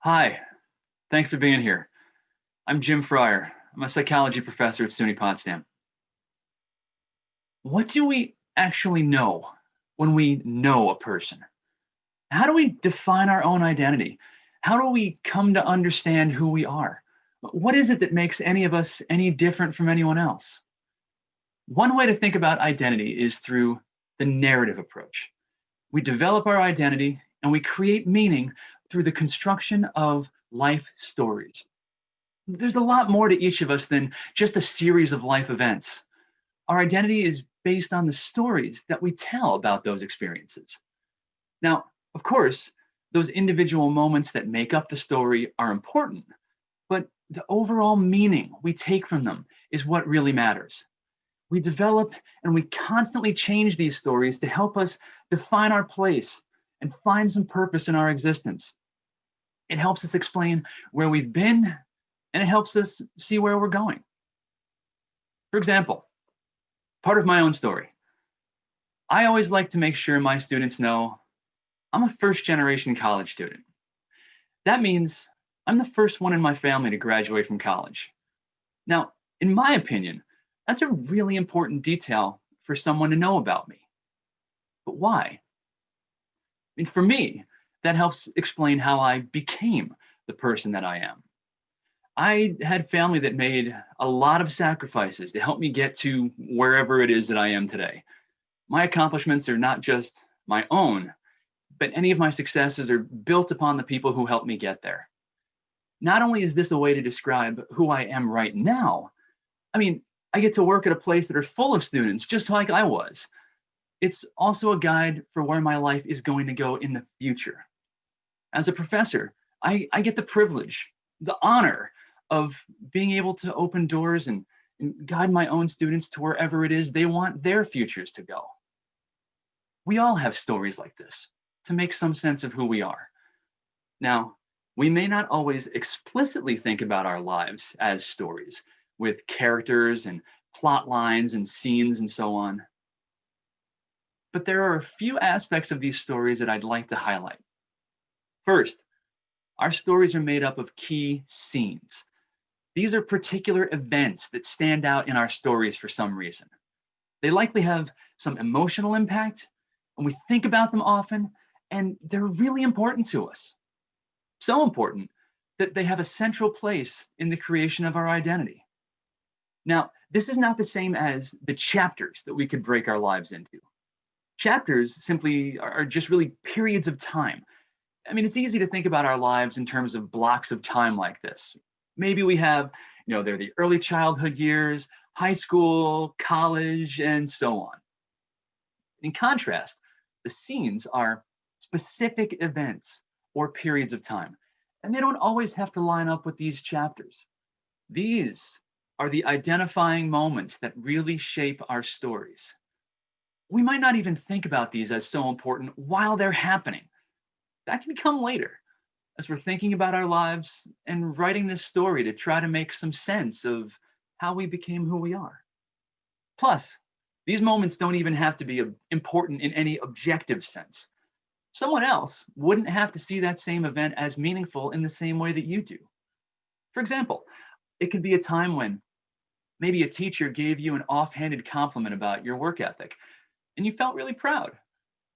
Hi, thanks for being here. I'm Jim Fryer. I'm a psychology professor at SUNY Potsdam. What do we actually know when we know a person? How do we define our own identity? How do we come to understand who we are? What is it that makes any of us any different from anyone else? One way to think about identity is through the narrative approach. We develop our identity and we create meaning through the construction of life stories. There's a lot more to each of us than just a series of life events. Our identity is based on the stories that we tell about those experiences. Now, of course, those individual moments that make up the story are important, but the overall meaning we take from them is what really matters. We develop and we constantly change these stories to help us define our place and find some purpose in our existence. It helps us explain where we've been, and it helps us see where we're going. For example, part of my own story. I always like to make sure my students know I'm a first-generation college student. That means I'm the first one in my family to graduate from college. Now, in my opinion, that's a really important detail for someone to know about me. But why? I mean, for me, that helps explain how I became the person that I am. I had family that made a lot of sacrifices to help me get to wherever it is that I am today. My accomplishments are not just my own, but any of my successes are built upon the people who helped me get there. Not only is this a way to describe who I am right now, I mean, I get to work at a place that are full of students just like I was. It's also a guide for where my life is going to go in the future. As a professor, I get the privilege, the honor of being able to open doors and guide my own students to wherever it is they want their futures to go. We all have stories like this to make some sense of who we are. Now, we may not always explicitly think about our lives as stories with characters and plot lines and scenes and so on. But there are a few aspects of these stories that I'd like to highlight. First, our stories are made up of key scenes. These are particular events that stand out in our stories for some reason. They likely have some emotional impact, and we think about them often, and they're really important to us. So important that they have a central place in the creation of our identity. Now, this is not the same as the chapters that we could break our lives into. Chapters simply are just really periods of time. I mean, it's easy to think about our lives in terms of blocks of time like this. Maybe we have, they're the early childhood years, high school, college, and so on. In contrast, the scenes are specific events or periods of time, and they don't always have to line up with these chapters. These are the identifying moments that really shape our stories. We might not even think about these as so important while they're happening. That can come later, as we're thinking about our lives and writing this story to try to make some sense of how we became who we are. Plus, these moments don't even have to be important in any objective sense. Someone else wouldn't have to see that same event as meaningful in the same way that you do. For example, it could be a time when maybe a teacher gave you an offhanded compliment about your work ethic, and you felt really proud.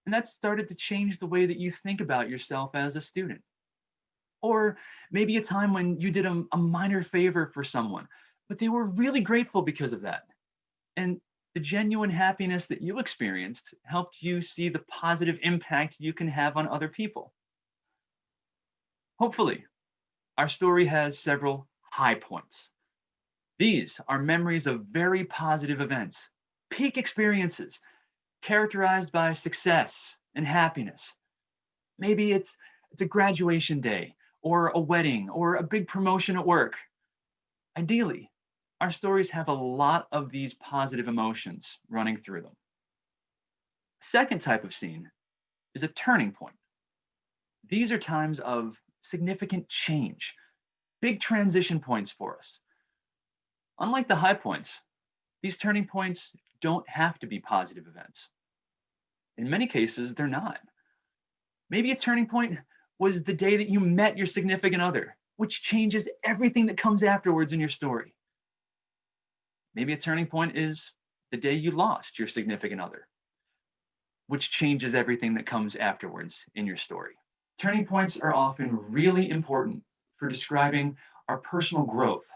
And that started to change the way that you think about yourself as a student. Or maybe a time when you did a minor favor for someone, but they were really grateful because of that. And the genuine happiness that you experienced helped you see the positive impact you can have on other people. Hopefully, our story has several high points. These are memories of very positive events, peak experiences, characterized by success and happiness. Maybe it's a graduation day, or a wedding, or a big promotion at work. Ideally, our stories have a lot of these positive emotions running through them. Second type of scene is a turning point. These are times of significant change, big transition points for us. Unlike the high points, these turning points don't have to be positive events. In many cases, they're not. Maybe a turning point was the day that you met your significant other, which changes everything that comes afterwards in your story. Maybe a turning point is the day you lost your significant other, which changes everything that comes afterwards in your story. Turning points are often really important for describing our personal growth.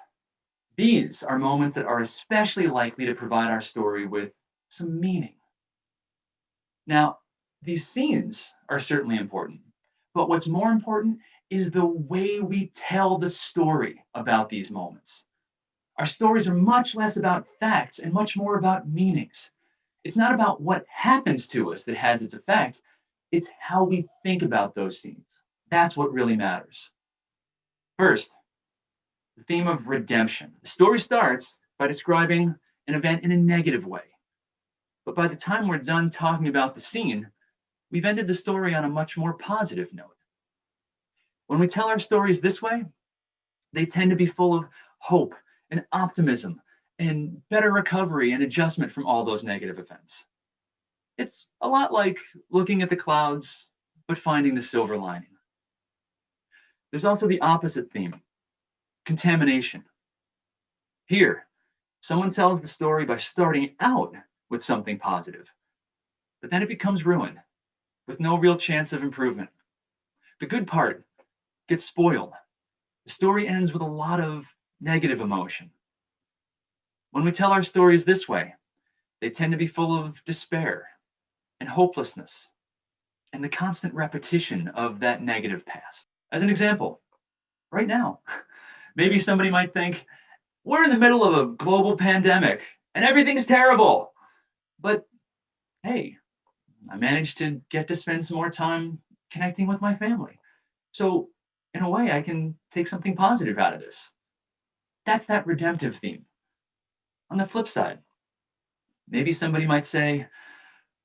These are moments that are especially likely to provide our story with some meaning. Now, these scenes are certainly important, but what's more important is the way we tell the story about these moments. Our stories are much less about facts and much more about meanings. It's not about what happens to us that has its effect, it's how we think about those scenes. That's what really matters. First, the theme of redemption. The story starts by describing an event in a negative way. But by the time we're done talking about the scene, we've ended the story on a much more positive note. When we tell our stories this way, they tend to be full of hope and optimism and better recovery and adjustment from all those negative events. It's a lot like looking at the clouds, but finding the silver lining. There's also the opposite theme, contamination. Here, someone tells the story by starting out with something positive, but then it becomes ruined with no real chance of improvement. The good part gets spoiled. The story ends with a lot of negative emotion. When we tell our stories this way, they tend to be full of despair and hopelessness and the constant repetition of that negative past. As an example, right now, maybe somebody might think, we're in the middle of a global pandemic and everything's terrible. But hey, I managed to get to spend some more time connecting with my family. So in a way, I can take something positive out of this. That's that redemptive theme. On the flip side, maybe somebody might say,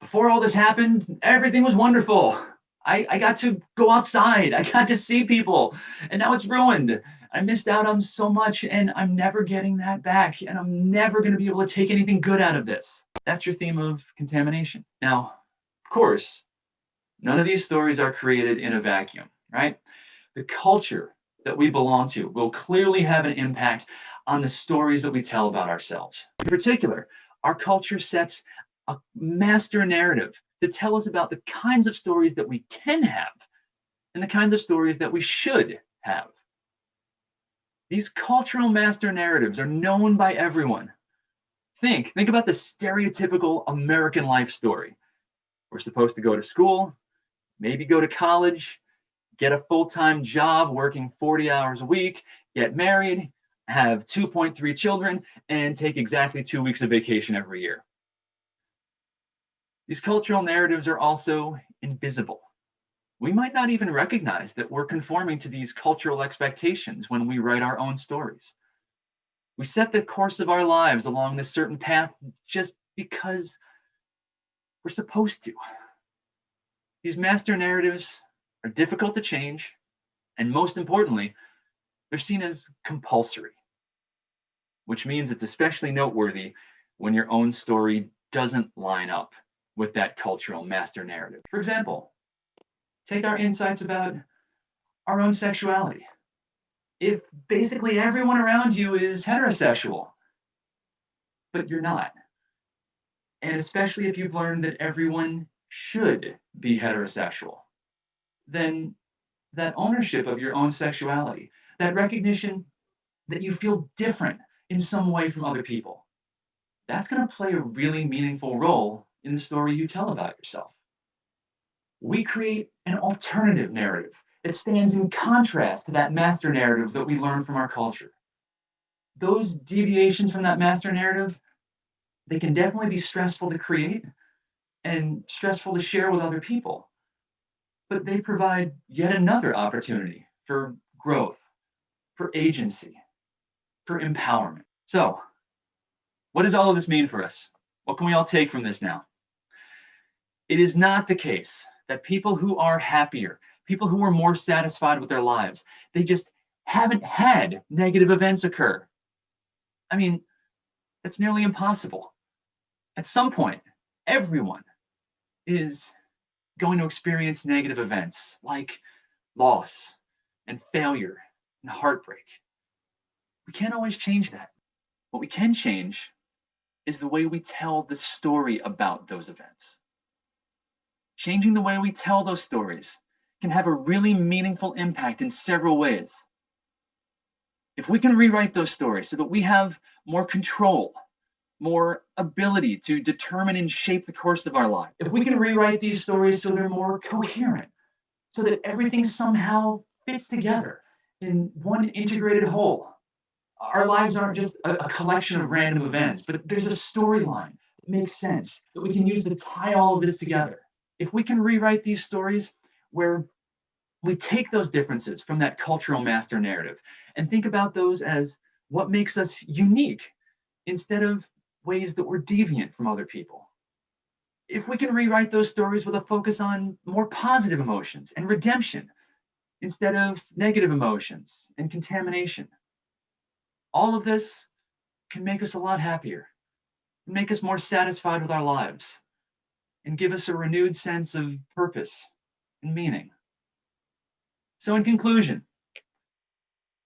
before all this happened, everything was wonderful. I got to go outside. I got to see people, and now it's ruined. I missed out on so much, and I'm never getting that back, and I'm never going to be able to take anything good out of this. That's your theme of contamination. Now, of course, none of these stories are created in a vacuum, right? The culture that we belong to will clearly have an impact on the stories that we tell about ourselves. In particular, our culture sets a master narrative to tell us about the kinds of stories that we can have and the kinds of stories that we should have. These cultural master narratives are known by everyone. Think about the stereotypical American life story. We're supposed to go to school, maybe go to college, get a full-time job working 40 hours a week, get married, have 2.3 children, and take exactly 2 weeks of vacation every year. These cultural narratives are also invisible. We might not even recognize that we're conforming to these cultural expectations when we write our own stories. We set the course of our lives along this certain path just because we're supposed to. These master narratives are difficult to change, and most importantly, they're seen as compulsory, which means it's especially noteworthy when your own story doesn't line up with that cultural master narrative. For example, take our insights about our own sexuality. If basically everyone around you is heterosexual, but you're not, and especially if you've learned that everyone should be heterosexual, then that ownership of your own sexuality, that recognition that you feel different in some way from other people, that's going to play a really meaningful role in the story you tell about yourself. We create an alternative narrative that stands in contrast to that master narrative that we learn from our culture. Those deviations from that master narrative, they can definitely be stressful to create and stressful to share with other people, but they provide yet another opportunity for growth, for agency, for empowerment. So, what does all of this mean for us? What can we all take from this now? It is not the case that people who are happier, people who are more satisfied with their lives, they just haven't had negative events occur. I mean, that's nearly impossible. At some point, everyone is going to experience negative events like loss and failure and heartbreak. We can't always change that. What we can change is the way we tell the story about those events. Changing the way we tell those stories can have a really meaningful impact in several ways. If we can rewrite those stories so that we have more control, more ability to determine and shape the course of our life, if we can rewrite these stories so they're more coherent, so that everything somehow fits together in one integrated whole, our lives aren't just a collection of random events, but there's a storyline that makes sense that we can use to tie all of this together. If we can rewrite these stories where we take those differences from that cultural master narrative and think about those as what makes us unique instead of ways that we're deviant from other people. If we can rewrite those stories with a focus on more positive emotions and redemption instead of negative emotions and contamination, all of this can make us a lot happier, make us more satisfied with our lives, and give us a renewed sense of purpose and meaning. So in conclusion,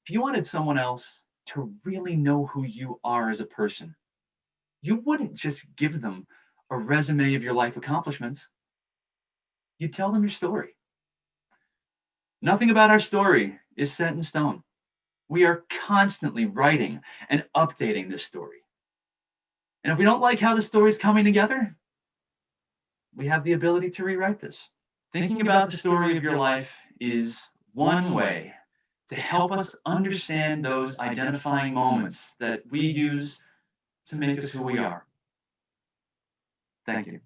if you wanted someone else to really know who you are as a person, you wouldn't just give them a resume of your life accomplishments. You'd tell them your story. Nothing about our story is set in stone. We are constantly writing and updating this story. And if we don't like how the story's coming together, we have the ability to rewrite this. Thinking about the story of your life is one way to help us understand those identifying moments that we use to make us who we are. Thank you.